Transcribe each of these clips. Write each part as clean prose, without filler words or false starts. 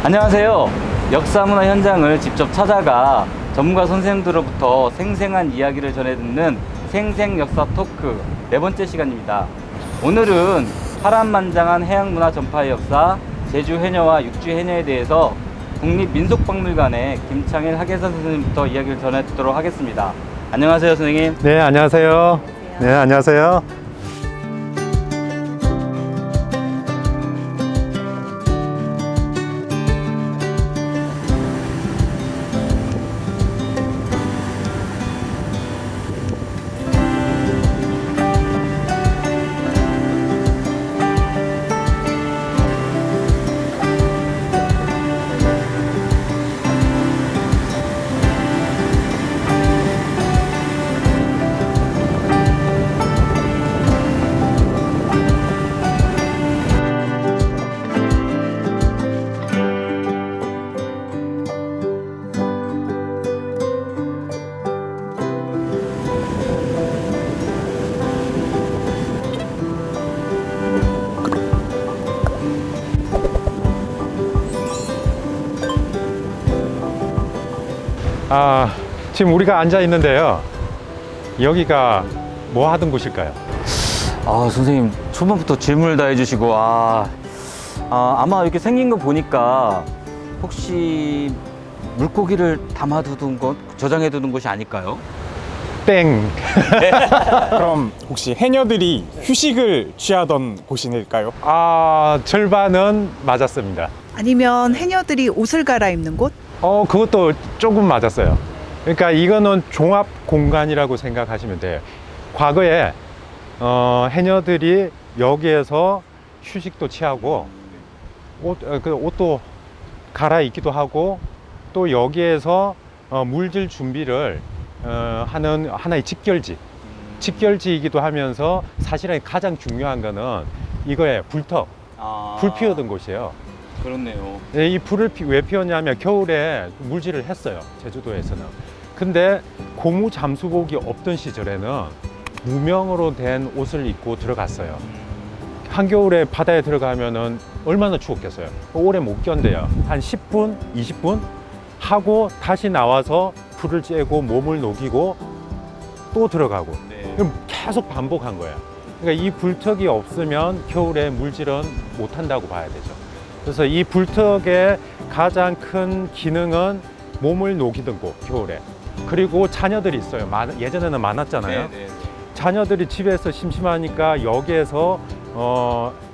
안녕하세요. 역사문화 현장을 직접 찾아가 전문가 선생님들로부터 생생한 이야기를 전해 듣는 생생역사 토크 네 번째 시간입니다. 오늘은 파란만장한 해양문화 전파의 역사, 제주 해녀와 육지 해녀에 대해서 국립민속박물관의 김창일 학예사 선생님부터 이야기를 전해 듣도록 하겠습니다. 안녕하세요, 선생님. 네, 안녕하세요. 네, 안녕하세요. 지금 우리가 앉아 있는데요. 여기가 뭐 하던 곳일까요? 선생님 초반부터 질문을 다 해주시고 아마 이렇게 생긴 거 보니까 혹시 물고기를 담아두는 곳, 저장해두는 곳이 아닐까요? 땡. 그럼 혹시 해녀들이 휴식을 취하던 곳일까요? 절반은 맞았습니다. 아니면 해녀들이 옷을 갈아입는 곳? 그것도 조금 맞았어요. 그러니까 이거는 종합 공간이라고 생각하시면 돼요. 과거에 해녀들이 여기에서 휴식도 취하고 옷도 갈아입기도 하고 또 여기에서 물질 준비를 하는 하나의 직결지이기도 하면서 사실은 가장 중요한 거는 이거에 불 피우던 곳이에요. 그렇네요. 이 불을 왜 피웠냐면 겨울에 물질을 했어요, 제주도에서는. 근데 고무 잠수복이 없던 시절에는 무명으로 된 옷을 입고 들어갔어요. 한겨울에 바다에 들어가면은 얼마나 추웠겠어요. 오래 못 견뎌요. 한 10분, 20분 하고 다시 나와서 불을 쬐고 몸을 녹이고 또 들어가고. 그럼 계속 반복한 거예요. 그러니까 이 불턱이 없으면 겨울에 물질은 못 한다고 봐야 되죠. 그래서 이 불턱의 가장 큰 기능은 몸을 녹이던 곳, 겨울에. 그리고 자녀들이 있어요. 예전에는 많았잖아요. 자녀들이 집에서 심심하니까 여기에서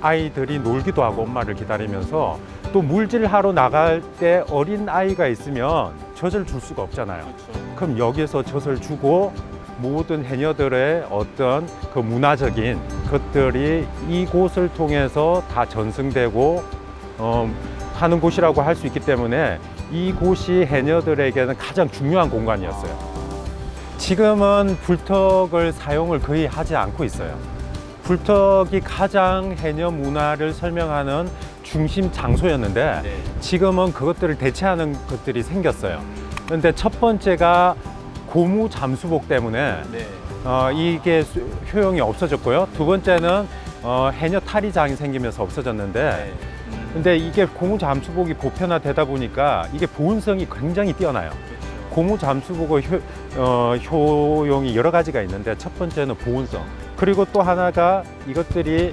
아이들이 놀기도 하고 엄마를 기다리면서 또 물질하러 나갈 때 어린 아이가 있으면 젖을 줄 수가 없잖아요. 그럼 여기에서 젖을 주고 모든 해녀들의 어떤 그 문화적인 것들이 이곳을 통해서 다 전승되고 하는 곳이라고 할 수 있기 때문에 이곳이 해녀들에게는 가장 중요한 공간이었어요. 지금은 불턱을 사용을 거의 하지 않고 있어요. 불턱이 가장 해녀 문화를 설명하는 중심 장소였는데 지금은 그것들을 대체하는 것들이 생겼어요. 그런데 첫 번째가 고무 잠수복 때문에 이게 효용이 없어졌고요. 두 번째는 해녀 탈의장이 생기면서 없어졌는데 근데 이게 고무 잠수복이 보편화되다 보니까 이게 보온성이 굉장히 뛰어나요. 고무 잠수복의 효용이 여러 가지가 있는데 첫 번째는 보온성, 그리고 또 하나가 이것들이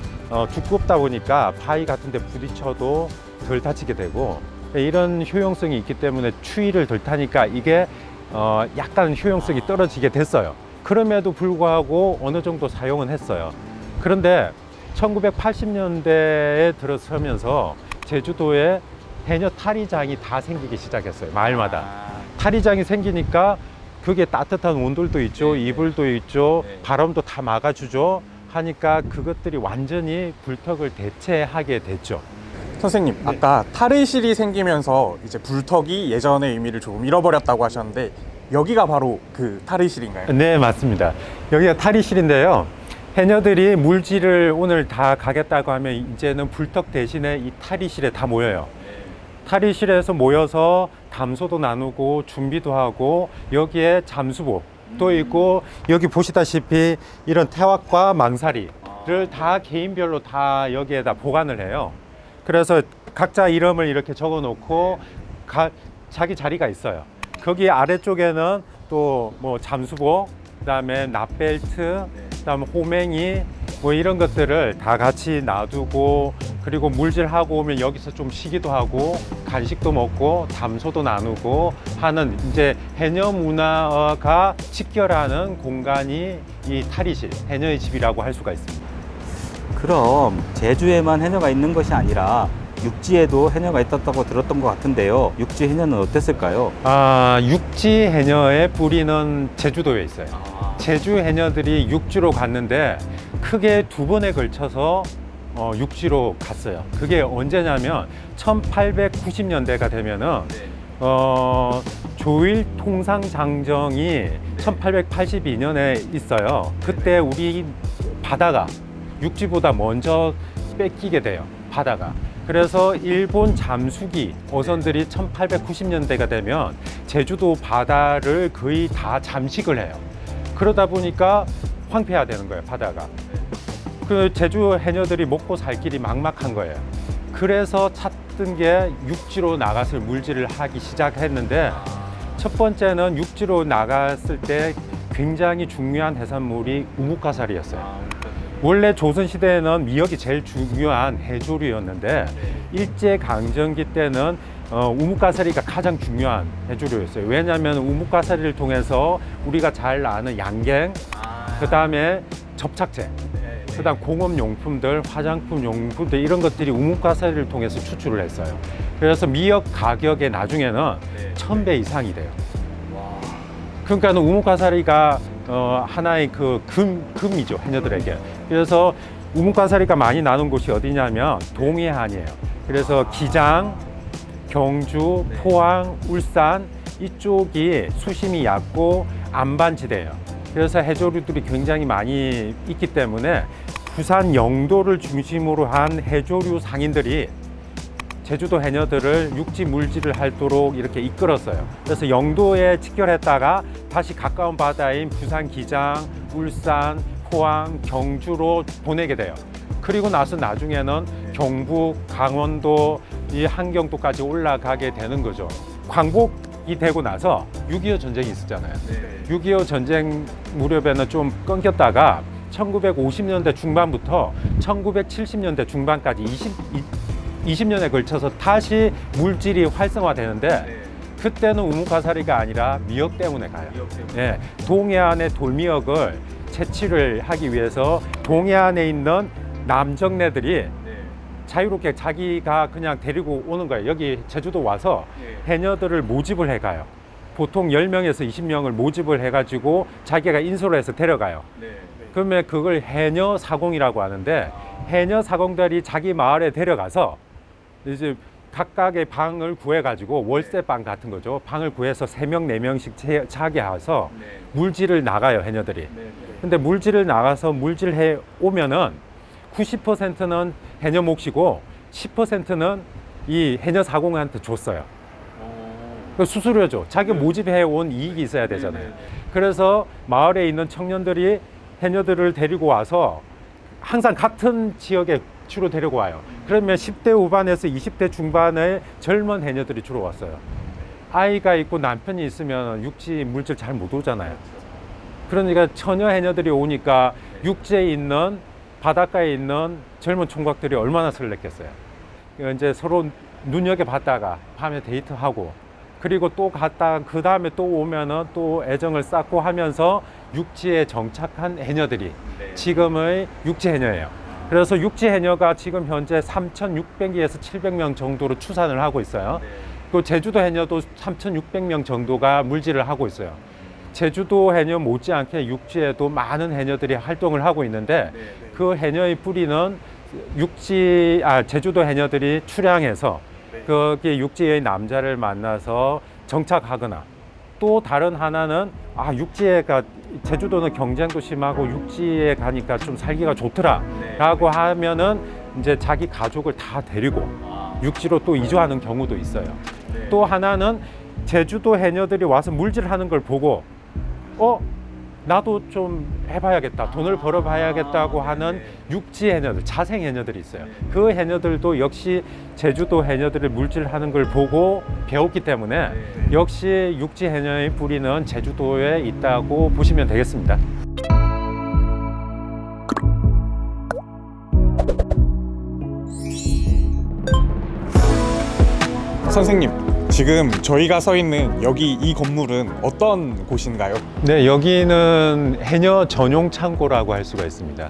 두껍다 보니까 바위 같은 데 부딪혀도 덜 다치게 되고 이런 효용성이 있기 때문에 추위를 덜 타니까 이게 약간 효용성이 떨어지게 됐어요. 그럼에도 불구하고 어느 정도 사용은 했어요. 그런데 1980년대에 들어서면서 제주도에 해녀 탈의장이 다 생기기 시작했어요. 마을마다. 탈의장이 생기니까 그게 따뜻한 온돌도 있죠, 이불도 있죠, 바람도 다 막아주죠 하니까 그것들이 완전히 불턱을 대체하게 됐죠. 선생님, 아까 탈의실이 생기면서 이제 불턱이 예전의 의미를 조금 잃어버렸다고 하셨는데 여기가 바로 그 탈의실인가요? 네, 맞습니다. 여기가 탈의실인데요. 해녀들이 물질을 오늘 다 가겠다고 하면 이제는 불턱 대신에 이 탈의실에 다 모여요. 탈의실에서 모여서 담소도 나누고 준비도 하고 여기에 잠수복도 있고 여기 보시다시피 이런 태왁과 망사리를 다 개인별로 다 여기에다 보관을 해요. 그래서 각자 이름을 이렇게 적어 놓고 자기 자리가 있어요. 거기 아래쪽에는 또 뭐 잠수복, 그다음에 납벨트, 그다음에 호맹이 뭐 이런 것들을 다 같이 놔두고, 그리고 물질하고 오면 여기서 좀 쉬기도 하고 간식도 먹고 담소도 나누고 하는 이제 해녀 문화가 직결하는 공간이 이 탈의실, 해녀의 집이라고 할 수가 있습니다. 그럼 제주에만 해녀가 있는 것이 아니라 육지에도 해녀가 있었다고 들었던 것 같은데요. 육지 해녀는 어땠을까요? 육지 해녀의 뿌리는 제주도에 있어요. 제주 해녀들이 육지로 갔는데 크게 두 번에 걸쳐서 육지로 갔어요. 그게 언제냐면 1890년대가 되면은 조일 통상장정이 1882년에 있어요. 그때 우리 바다가 육지보다 먼저 뺏기게 돼요. 바다가. 그래서 일본 잠수기 어선들이 1890년대가 되면 제주도 바다를 거의 다 잠식을 해요. 그러다 보니까 황폐화되는 거예요, 바다가. 그 제주 해녀들이 먹고 살 길이 막막한 거예요. 그래서 찾던 게 육지로 나가서 물질을 하기 시작했는데, 첫 번째는 육지로 나갔을 때 굉장히 중요한 해산물이 우뭇가사리였어요. 원래 조선시대에는 미역이 제일 중요한 해조류였는데 일제강점기 때는 우뭇가사리가 가장 중요한 해조류였어요. 왜냐하면 우뭇가사리를 통해서 우리가 잘 아는 양갱, 그 다음에 접착제, 그 다음 공업용품들, 화장품 용품들 이런 것들이 우뭇가사리를 통해서 추출을 했어요. 그래서 미역 가격이 나중에는 1000배 이상이 돼요. 그러니까 우뭇가사리가 하나의 그 금이죠, 해녀들에게. 그래서 우뭇가사리가 많이 나는 곳이 어디냐면 동해안이에요. 그래서 기장, 경주, 포항, 울산 이쪽이 수심이 얕고 안반지대예요. 그래서 해조류들이 굉장히 많이 있기 때문에 부산 영도를 중심으로 한 해조류 상인들이 제주도 해녀들을 육지 물질을 하도록 이렇게 이끌었어요. 그래서 영도에 직결했다가 다시 가까운 바다인 부산 기장, 울산, 포항, 경주로 보내게 돼요. 그리고 나서 나중에는 경북, 강원도, 이 한경도까지 올라가게 되는 거죠. 광복이 되고 나서 6.25 전쟁이 있었잖아요. 6.25 전쟁 무렵에는 좀 끊겼다가 1950년대 중반부터 1970년대 중반까지 20년에 걸쳐서 다시 물질이 활성화되는데, 그때는 우뭇가사리가 아니라 미역 때문에 가요. 네, 동해안의 돌미역을 채취를 하기 위해서 동해안에 있는 남정네들이 자유롭게 자기가 그냥 데리고 오는 거예요. 여기 제주도 와서 해녀들을 모집을 해가요. 보통 10명에서 20명을 모집을 해가지고 자기가 인솔을 해서 데려가요. 그러면 그걸 해녀 사공이라고 하는데, 해녀 사공들이 자기 마을에 데려가서 이제 각각의 방을 구해가지고 월세방 같은 거죠. 방을 구해서 3명, 4명씩 자게 해서 물질을 나가요, 해녀들이. 근데 물질을 나가서 물질해 오면은 90%는 해녀 몫이고 10%는 이 해녀 사공한테 줬어요. 그 수수료죠. 자기 모집해 온 이익이 있어야 되잖아요. 그래서 마을에 있는 청년들이 해녀들을 데리고 와서 항상 같은 지역에 주로 데리고 와요. 그러면 10대 후반에서 20대 중반의 젊은 해녀들이 주로 왔어요. 아이가 있고 남편이 있으면 육지 물질 잘 못 오잖아요. 그러니까 처녀 해녀들이 오니까 육지에 있는, 바닷가에 있는 젊은 총각들이 얼마나 설렜겠어요. 이제 서로 눈여겨봤다가 밤에 데이트하고, 그리고 또 갔다가 그 다음에 또 오면은 또 애정을 쌓고 하면서 육지에 정착한 해녀들이 지금의 육지 해녀예요. 그래서 육지 해녀가 지금 현재 3,600에서 700명 정도로 추산을 하고 있어요. 그 제주도 해녀도 3,600명 정도가 물질을 하고 있어요. 제주도 해녀 못지않게 육지에도 많은 해녀들이 활동을 하고 있는데, 그 해녀의 뿌리는 제주도 해녀들이 출향해서 거기 육지의 남자를 만나서 정착하거나, 또 다른 하나는 육지에 제주도는 경쟁도 심하고 육지에 가니까 좀 살기가 좋더라 라고 하면은 이제 자기 가족을 다 데리고 육지로 또 이주하는 경우도 있어요. 또 하나는 제주도 해녀들이 와서 물질하는 걸 보고 나도 좀 해봐야겠다, 돈을 벌어봐야겠다고 하는 육지 해녀들, 자생 해녀들이 있어요. 그 해녀들도 역시 제주도 해녀들이 물질하는 걸 보고 배웠기 때문에 역시 육지 해녀의 뿌리는 제주도에 있다고 보시면 되겠습니다. 선생님, 지금 저희가 서 있는 여기 이 건물은 어떤 곳인가요? 네, 여기는 해녀 전용 창고라고 할 수가 있습니다.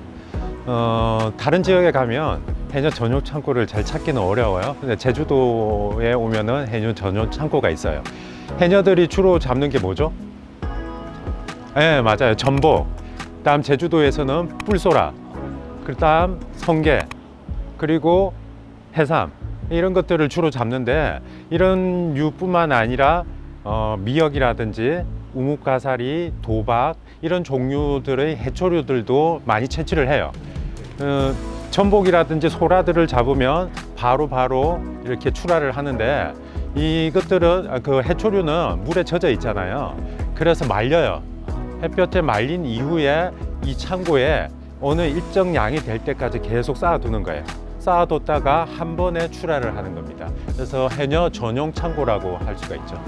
다른 지역에 가면 해녀 전용 창고를 잘 찾기는 어려워요. 근데 제주도에 오면은 해녀 전용 창고가 있어요. 해녀들이 주로 잡는 게 뭐죠? 네, 맞아요. 전복. 다음 제주도에서는 뿔소라. 그 다음 성게. 그리고 해삼. 이런 것들을 주로 잡는데 이런 류뿐만 아니라 미역이라든지 우뭇가사리, 도박 이런 종류들의 해초류들도 많이 채취를 해요. 전복이라든지 소라들을 잡으면 바로 이렇게 출하를 하는데 이것들은 그 해초류는 물에 젖어 있잖아요. 그래서 말려요. 햇볕에 말린 이후에 이 창고에 어느 일정 양이 될 때까지 계속 쌓아두는 거예요. 쌓아뒀다가 한 번에 출하를 하는 겁니다. 그래서 해녀 전용 창고라고 할 수가 있죠.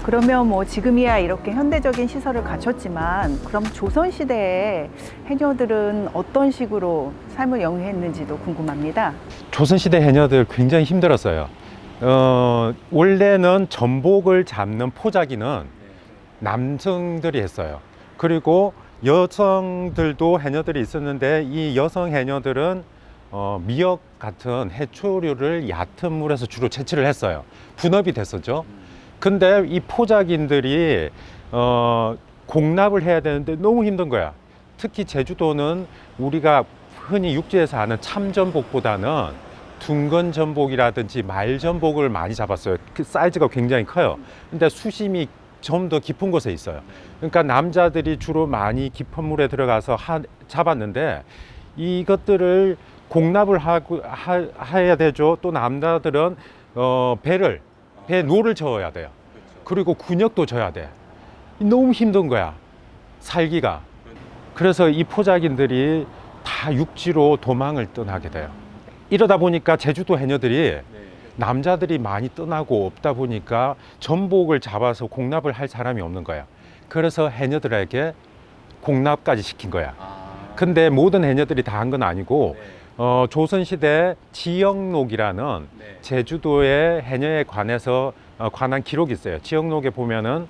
그러면 뭐 지금이야 이렇게 현대적인 시설을 갖췄지만 그럼 조선시대에 해녀들은 어떤 식으로 삶을 영위했는지도 궁금합니다. 조선시대 해녀들 굉장히 힘들었어요. 원래는 전복을 잡는 포자기는 남성들이 했어요. 그리고 여성들도 해녀들이 있었는데 이 여성 해녀들은 미역 같은 해초류를 얕은 물에서 주로 채취를 했어요. 분업이 됐었죠. 근데 이 포자기들이 공납을 해야 되는데 너무 힘든 거야. 특히 제주도는 우리가 흔히 육지에서 아는 참전복보다는 둥근전복이라든지 말전복을 많이 잡았어요. 그 사이즈가 굉장히 커요. 근데 수심이 좀 더 깊은 곳에 있어요. 그러니까 남자들이 주로 많이 깊은 물에 들어가서 잡았는데 이것들을 공납을 해야 되죠. 또 남자들은 배에 노를 저어야 돼요. 그리고 군역도 져야 돼. 너무 힘든 거야, 살기가. 그래서 이 포자기들이 다 육지로 도망을 떠나게 돼요. 이러다 보니까 제주도 해녀들이 남자들이 많이 떠나고 없다 보니까 전복을 잡아서 공납을 할 사람이 없는 거야. 그래서 해녀들에게 공납까지 시킨 거야. 근데 모든 해녀들이 다 한 건 아니고 조선시대 지역록이라는 제주도의 해녀에 관한 기록이 있어요. 지역록에 보면은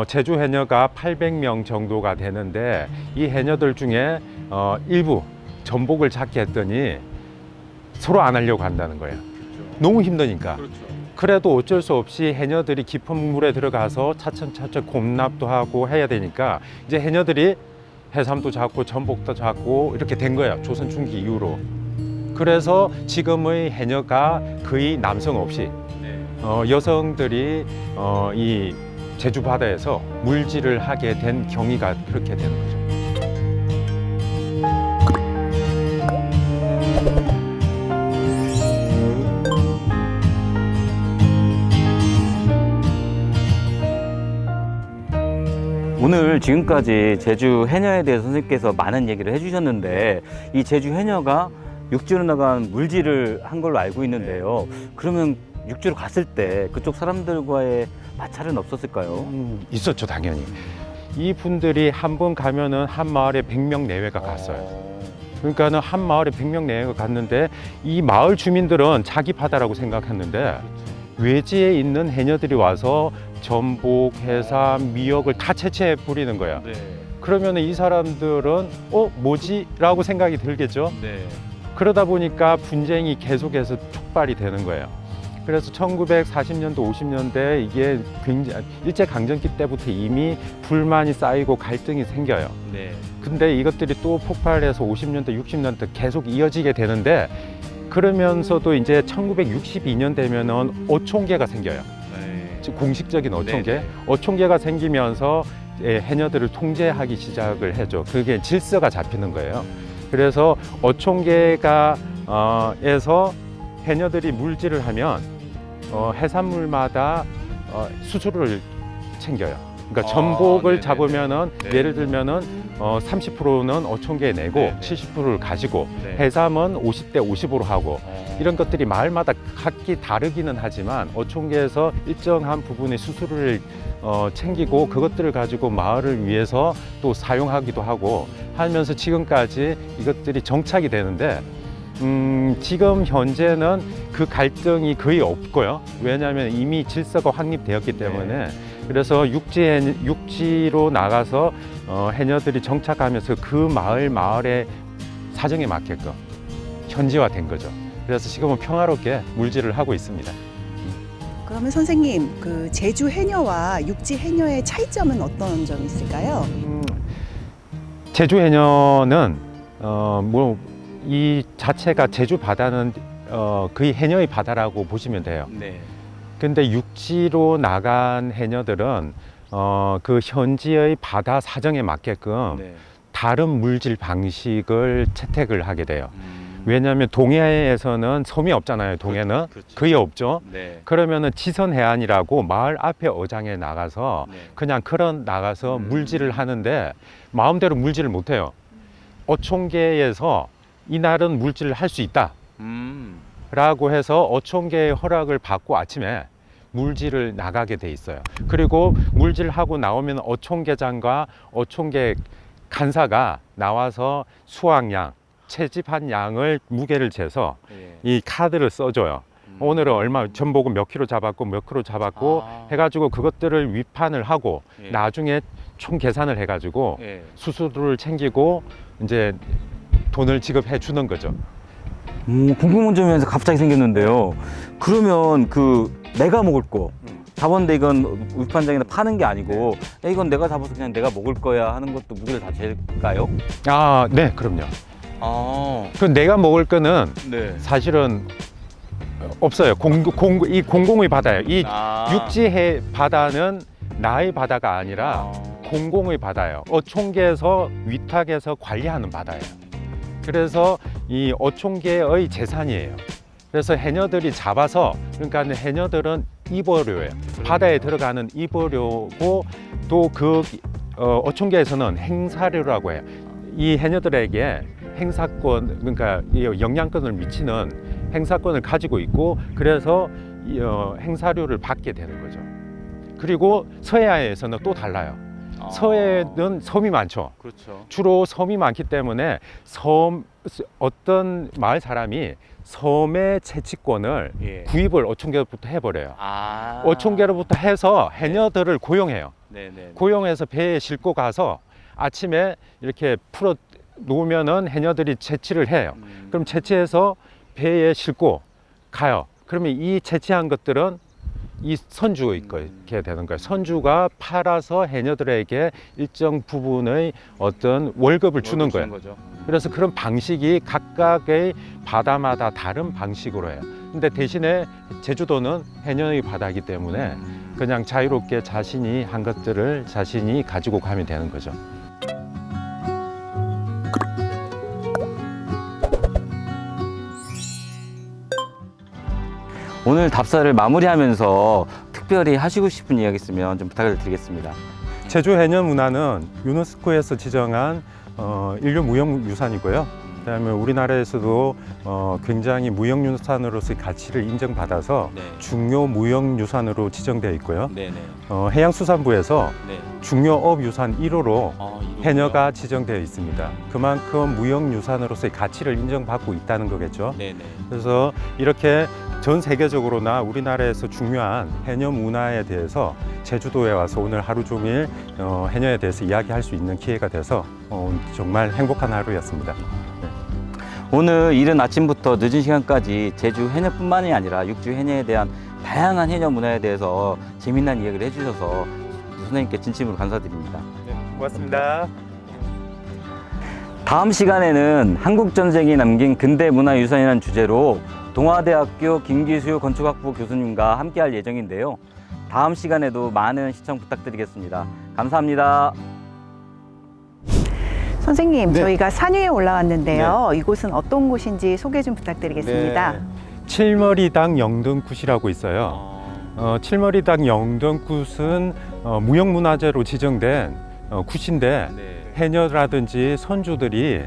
제주 해녀가 800명 정도가 되는데 이 해녀들 중에 일부 전복을 잡게 했더니 서로 안 하려고 한다는 거예요. 너무 힘드니까. 그래도 어쩔 수 없이 해녀들이 깊은 물에 들어가서 차츰차츰 공납도 하고 해야 되니까 이제 해녀들이 해삼도 잡고 전복도 잡고 이렇게 된 거예요. 조선 중기 이후로. 그래서 지금의 해녀가 거의 남성 없이 여성들이 이 제주 바다에서 물질을 하게 된 경위가 그렇게 되는 거죠. 오늘 지금까지 제주 해녀에 대해서 선생님께서 많은 얘기를 해주셨는데 이 제주 해녀가 육지로 나간 물질을 한 걸로 알고 있는데요. 그러면 육지로 갔을 때 그쪽 사람들과의 마찰은 없었을까요? 있었죠, 당연히. 이 분들이 한 번 가면은 한 마을에 100명 내외가 갔어요. 그러니까는 한 마을에 100명 내외가 갔는데 이 마을 주민들은 자기 바다라고 생각했는데 외지에 있는 해녀들이 와서 전복, 해삼, 미역을 다 채취해 뿌리는 거야. 그러면 이 사람들은 뭐지? 라고 생각이 들겠죠. 그러다 보니까 분쟁이 계속해서 촉발이 되는 거예요. 그래서 1940년도, 50년대 이게 굉장히 일제강점기 때부터 이미 불만이 쌓이고 갈등이 생겨요. 근데 이것들이 또 폭발해서 50년대, 60년대 계속 이어지게 되는데 그러면서도 이제 1962년 되면은 어촌계가 생겨요. 즉 공식적인 어촌계. 어촌계가 생기면서 해녀들을 통제하기 시작을 해죠. 그게 질서가 잡히는 거예요. 그래서 어촌계가 에서 해녀들이 물질을 하면 해산물마다 수수료를 챙겨요. 그러니까 전복을 네네네. 잡으면은 네. 예를 들면은 30%는 어촌계에 내고 네네. 70%를 가지고 네. 해삼은 50대 50으로 하고 어. 이런 것들이 마을마다 각기 다르기는 하지만 어촌계에서 일정한 부분의 수수료를 챙기고 그것들을 가지고 마을을 위해서 또 사용하기도 하고 하면서 지금까지 이것들이 정착이 되는데 지금 현재는 그 갈등이 거의 없고요. 왜냐하면 이미 질서가 확립되었기 때문에 그래서 육지로 나가서 해녀들이 정착하면서 그 마을의 사정에 맞게끔 현지화된 거죠. 그래서 지금은 평화롭게 물질을 하고 있습니다. 그러면 선생님, 그 제주 해녀와 육지 해녀의 차이점은 어떤 점이 있을까요? 제주 해녀는 뭐 이 자체가 제주 바다는 거의 해녀의 바다라고 보시면 돼요. 네. 근데 육지로 나간 해녀들은 그 현지의 바다 사정에 맞게끔 네. 다른 물질 방식을 채택을 하게 돼요. 왜냐하면 동해에서는 섬이 없잖아요. 동해는 그렇죠. 거의 없죠. 네. 그러면은 지선 해안이라고 마을 앞에 어장에 나가서 네. 그냥 그런 나가서 물질을 하는데 마음대로 물질을 못 해요. 어촌계에서 이날은 물질을 할 수 있다 라고 해서 어촌계의 허락을 받고 아침에 물질을 나가게 돼 있어요. 그리고 물질하고 나오면 어촌계장과 어촌계 간사가 나와서 수확량, 채집한 양을 무게를 재서 예. 이 카드를 써줘요. 오늘은 얼마, 전복은 몇 킬로 잡았고 몇 킬로 잡았고 아. 해가지고 그것들을 위판을 하고 예. 나중에 총 계산을 해가지고 예. 수수료를 챙기고 이제 돈을 지급해 주는 거죠. 궁금한 점이 갑자기 생겼는데요. 그러면 내가 먹을 거 잡았는데 이건 위판장에다 파는 게 아니고 야, 이건 내가 잡아서 그냥 내가 먹을 거야 하는 것도 무게를 다 잴까요? 아, 네, 그럼요. 아, 그 내가 먹을 거는 네. 사실은 없어요. 이 공공의 바다예요. 이 육지해 바다는 나의 바다가 아니라 공공의 바다예요. 어촌계에서 위탁해서 관리하는 바다예요. 그래서 이 어촌계의 재산이에요. 그래서 해녀들이 잡아서, 그러니까 해녀들은 입어료예요. 바다에 들어가는 입어료고 또 어촌계에서는 행사료라고 해요. 이 해녀들에게 행사권, 그러니까 이 영향권을 미치는 행사권을 가지고 있고 그래서 행사료를 받게 되는 거죠. 그리고 서해안에서는 또 달라요. 서해는 섬이 많죠. 그렇죠. 주로 섬이 많기 때문에 어떤 마을 사람이 섬의 채취권을 예. 구입을 어촌계로부터 해버려요. 아. 어촌계로부터 해서 해녀들을 고용해요. 네네. 고용해서 배에 싣고 가서 아침에 이렇게 풀어 놓으면은 해녀들이 채취를 해요. 그럼 채취해서 배에 싣고 가요. 그러면 이 채취한 것들은 이 선주가 있게 되는 거예요. 선주가 팔아서 해녀들에게 일정 부분의 어떤 월급을 주는 거예요. 거죠. 그래서 그런 방식이 각각의 바다마다 다른 방식으로 해요. 근데 대신에 제주도는 해녀의 바다이기 때문에 그냥 자유롭게 자신이 한 것들을 자신이 가지고 가면 되는 거죠. 오늘 답사를 마무리하면서 특별히 하시고 싶은 이야기 있으면 좀 부탁을 드리겠습니다. 제주 해녀 문화는 유네스코에서 지정한 인류 무형유산이고요. 그다음에 우리나라에서도 굉장히 무형유산으로서의 가치를 인정받아서 네. 중요 무형유산으로 지정되어 있고요. 네네. 해양수산부에서 네. 중요업유산 1호로 이거군요. 해녀가 지정되어 있습니다. 그만큼 무형유산으로서의 가치를 인정받고 있다는 거겠죠. 네네. 그래서 이렇게 전 세계적으로나 우리나라에서 중요한 해녀 문화에 대해서 제주도에 와서 오늘 하루 종일 해녀에 대해서 이야기할 수 있는 기회가 돼서 정말 행복한 하루였습니다. 오늘 이른 아침부터 늦은 시간까지 제주 해녀뿐만이 아니라 육지 해녀에 대한 다양한 해녀 문화에 대해서 재미난 이야기를 해주셔서 선생님께 진심으로 감사드립니다. 네, 고맙습니다. 다음 시간에는 한국전쟁이 남긴 근대문화유산이라는 주제로 동아대학교 김기수 건축학부 교수님과 함께할 예정인데요. 다음 시간에도 많은 시청 부탁드리겠습니다. 감사합니다. 선생님, 네. 저희가 산 위에 올라왔는데요. 이곳은 어떤 곳인지 소개 좀 부탁드리겠습니다. 칠머리당 영등굿이라고 있어요. 칠머리당 영등굿은 무형문화재로 지정된 굿인데 해녀라든지 선주들이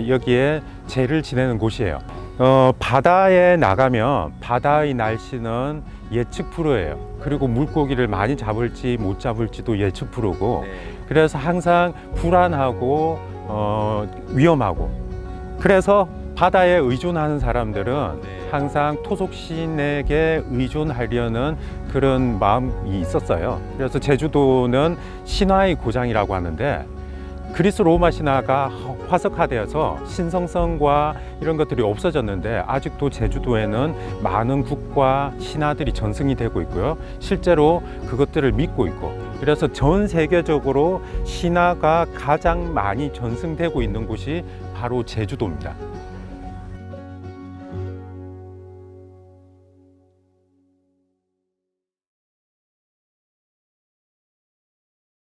여기에 제를 지내는 곳이에요. 바다에 나가면 바다의 날씨는 예측 불허예요. 그리고 물고기를 많이 잡을지 못 잡을지도 예측 불허고, 그래서 항상 불안하고 위험하고, 그래서 바다에 의존하는 사람들은 항상 토속신에게 의존하려는 그런 마음이 있었어요. 그래서 제주도는 신화의 고장이라고 하는데, 그리스 로마 신화가 화석화되어서 신성성과 이런 것들이 없어졌는데 아직도 제주도에는 많은 국과 신화들이 전승이 되고 있고요. 실제로 그것들을 믿고 있고, 그래서 전 세계적으로 신화가 가장 많이 전승되고 있는 곳이 바로 제주도입니다.